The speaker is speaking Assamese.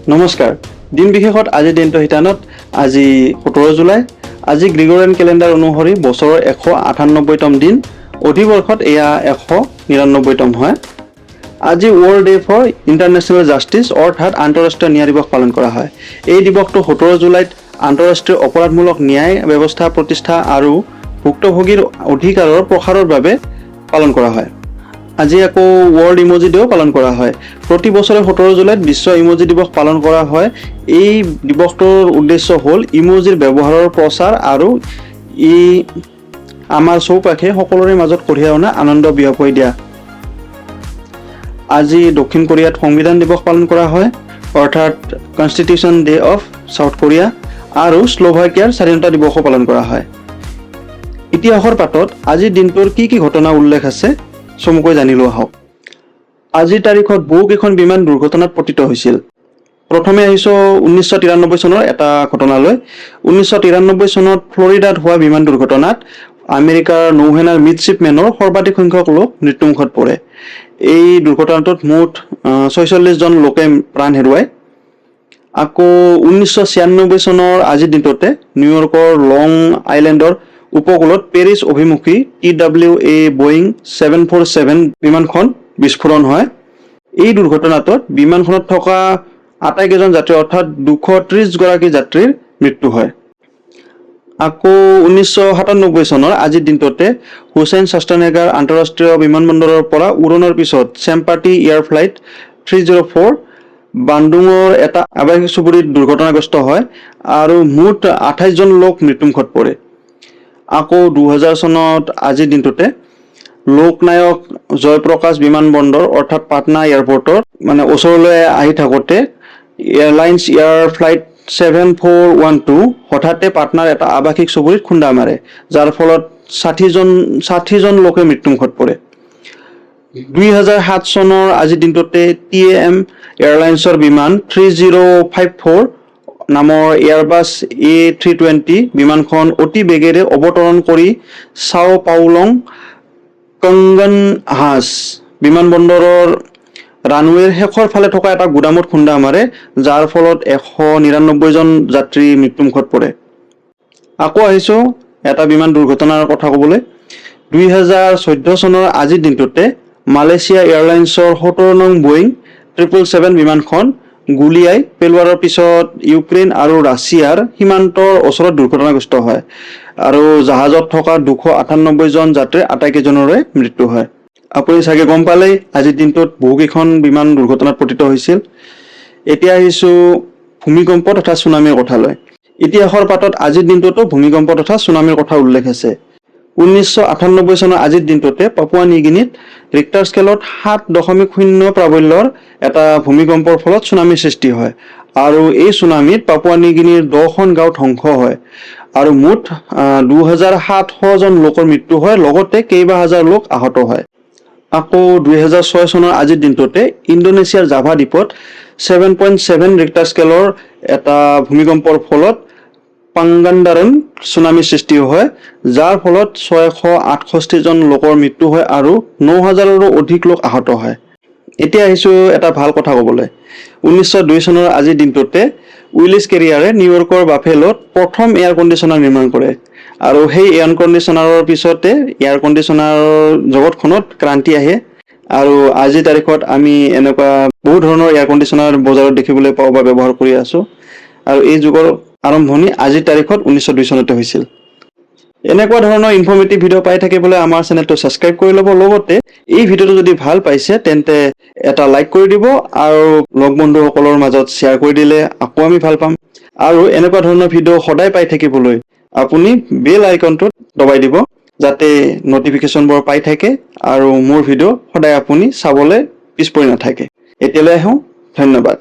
নমস্কাৰ দিন বিশেষত আজি দিনটো হিতানত আজি 17 জুলাই আজি গ্ৰিগৰিয়ান ক্যালেন্ডাৰ অনুসৰি বছৰৰ 198তম দিন অধিবৰ্ষত এয়া 199তম হয় আজি world day for international justice অৰ্থাৎ আন্তঃৰাষ্ট্ৰীয় ন্যায় দিৱস পালন কৰা হয় এই দিৱসটো 17 জুলাইত আন্তঃৰাষ্ট্ৰীয় অপৰাধমূলক ন্যায় ব্যৱস্থা প্ৰতিষ্ঠা আৰু ভুক্তভোগীৰ অধিকাৰৰ প্ৰসাৰৰ বাবে পালন কৰা হয় আজি আকৌ ওয়াৰ্ল্ড ইমোজি ডেও পালন কৰা হয় প্ৰতি বছৰে 17 জুলাইত বিশ্ব ইমোজি দিৱস পালন কৰা হয় এই দিৱসটোৰ উদ্দেশ্য হ'ল ইমোজিৰ ব্যৱহাৰৰ প্ৰচাৰ আৰু ই আমাৰ চৌপাশে সকলোৰে মাজত কঢ়িয়াই অনা আনন্দ বিয়পাই দিয়া আজি দক্ষিণ কোৰিয়াত সংবিধান দিৱস পালন কৰা হয় অৰ্থাৎ কনষ্টিটিউশন ডে অফ সাউথ কোৰিয়া আৰু স্লোভাকিয়াৰ স্বাধীনতা দিৱসও পালন কৰা হয় ইতিহাসৰ পাতত আজিৰ দিনটোৰ কি ঘটনা উল্লেখ আছে চমুকৈ জানিলো আহক আজিৰ তাৰিখত বহুকেইখন বিমান দুৰ্ঘটনাত পতিত হৈছিল প্ৰথমে আহিছো 1993 চনৰ এটা ঘটনালৈ 1993 চনত ফ্লৰিডাত হোৱা বিমান দুৰ্ঘটনাত আমেৰিকাৰ নৌসেনাৰ মিডশিপমেনৰ সৰ্বাধিক সংখ্যক লোক মৃত্যুমুখত পৰে এই দুৰ্ঘটনাটোত মুঠ 46 জন লোকে প্ৰাণ হেৰুৱায় আকৌ 1996 চনৰ আজিৰ দিনটোতে নিউয়ৰ্কৰ লং আইল্যান্ডৰ উপকূলত পেৰিছ অভিমুখী TWA Boeing 747 বিমানখন বিস্ফোৰণ হয় এই দুৰ্ঘটনাটোত বিমানখনত থকা আটাইকেইজন যাত্ৰী অৰ্থাৎ 230 গৰাকী যাত্ৰীৰ মৃত্যু হয় আকৌ 1997 চনৰ আজিৰ দিনটোতে হুছেইন শাস্ত্ৰনগৰ আন্তঃৰাষ্ট্ৰীয় বিমানবন্দৰৰ পৰা উৰণৰ পিছত চেম্পাটি এয়াৰ ফ্লাইট 304 বান্দুঙৰ এটা আৱাসিক চুবুৰীত দুৰ্ঘটনাগ্ৰস্ত হয় আৰু মুঠ 28 জন লোক মৃত্যুমুখত পৰে আকৌ 2000 চনত আজিৰ দিনটোতে লোকনায়ক জয়প্ৰকাশ বিমানবন্দৰ অৰ্থাৎ পাটনা এয়াৰপৰ্টৰ ওচৰলৈ আহি থাকোতে এয়াৰলাইন্স এয়াৰ ফ্লাইট 7412 হঠাতে পাটনাৰ এটা আৱাসিক চুবুৰীত খুন্দা মাৰে যাৰ ফলত 60 জন লোকে মৃত্যুমুখত পৰে 2007 চনৰ আজিৰ দিনটোতে TAM এয়াৰলাইন্সৰ বিমান 3054 নামৰ এয়াৰবাছ A320 বিমানখন অতি বেগেৰে অৱতৰণ কৰি সাও পাউলং কংগনহাছ বিমানবন্দৰৰ ৰানৱেৰ শেষৰ ফালে থকা এটা গুদামত খুন্দা মাৰে যাৰ ফলত 199 জন যাত্ৰী মৃত্যুমুখত পৰে আকৌ আহিছো এটা বিমান দুৰ্ঘটনাৰ কথা ক'বলৈ 2014 চনৰ আজিৰ দিনটোতে মালয়েছিয়া এয়াৰলাইন্সৰ 17 নং Boeing 777 বিমানখন গুলিয়াই পেলোৱাৰ পিছত ইউক্ৰেইন আৰু ৰাছিয়াৰ সীমান্তৰ ওচৰত দুৰ্ঘটনাগ্ৰস্ত হয় আৰু জাহাজত থকা 298 জন যাত্ৰীৰ আটাইকেইজনৰে মৃত্যু হয় আপুনি চাগে গম পালেই আজিৰ দিনটোত বহুকেইখন বিমান দুৰ্ঘটনাত পতিত হৈছিল এতিয়া আহিছো ভূমিকম্প তথা সুনামিৰ কথালৈ ইতিহাসৰ পাতত আজিৰ দিনটোতো ভূমিকম্প তথা সুনামিৰ কথা উল্লেখ আছে 1998 চনৰ আজিৰ দিনটোতে পাপুয়া নিউগিনিত ৰিক্টাৰ স্কেলত 7.0 প্ৰাবল্যৰ এটা ভূমিকম্পৰ ফলত সুনামি সৃষ্টি হয় আৰু এই সুনামিত পাপুয়া নিউগিনিৰ 10খন গাঁও ধ্বংস হয় আৰু মুঠ 2700 জন লোকৰ মৃত্যু হয় লগতে কেইবা হাজাৰ লোক আহত হয় আকৌ 2006 চনৰ আজিৰ দিনটোতে ইণ্ডোনেছিয়াৰ জাভা দ্বীপত 7.7 ৰিক্টাৰ স্কেলৰ এটা ভূমিকম্পৰ ফলত পাংগান্দাৰন সুনামি সৃষ্টি হয় যাৰ ফলত 668 জন লোকৰ মৃত্যু হয় আৰু 9000ৰো অধিক লোক আহত হয় এতিয়া আহিছো এটা ভাল কথা ক'বলৈ 1902 চনৰ আজিৰ দিনটোতে উইলিছ কেৰিয়াৰে নিউয়ৰ্কৰ বাফেলোত প্ৰথম এয়াৰ কণ্ডিচনাৰ নিৰ্মাণ কৰে আৰু সেই এয়াৰ কণ্ডিচনাৰৰ পিছতে এয়াৰ কণ্ডিচনাৰৰ জগতখনত ক্ৰান্তি আহে আৰু আজিৰ তাৰিখত আমি এনেকুৱা বহু ধৰণৰ এয়াৰ কণ্ডিচনাৰ বজাৰত দেখিবলৈ পাওঁ বা ব্যৱহাৰ কৰি আছো আৰু এই যুগৰ আৰম্ভণি আজিৰ তাৰিখত 1902 চনতে হৈছিল এনেকুৱা ধৰণৰ ইনফৰমেটিভ ভিডিও পাই থাকিবলৈ আমাৰ চেনেলটো সাবস্ক্ৰাইব কৰি ল'ব লগতে এই ভিডিওটো যদি ভাল পাইছে তেন্তে এটা লাইক কৰি দিব আৰু লগ বন্ধুসকলৰ মাজত শ্বেয়াৰ কৰি দিলে আকৌ আমি ভাল পাম আৰু এনেকুৱা ধৰণৰ ভিডিও সদায় পাই থাকিবলৈ আপুনি বেল আইকনটো দবাই দিব যাতে নটিফিকেশনবোৰ পাই থাকে আৰু মোৰ ভিডিও সদায় আপুনি চাবলৈ পিছ পৰি নাথাকে এতিয়ালৈ আহো ধন্যবাদ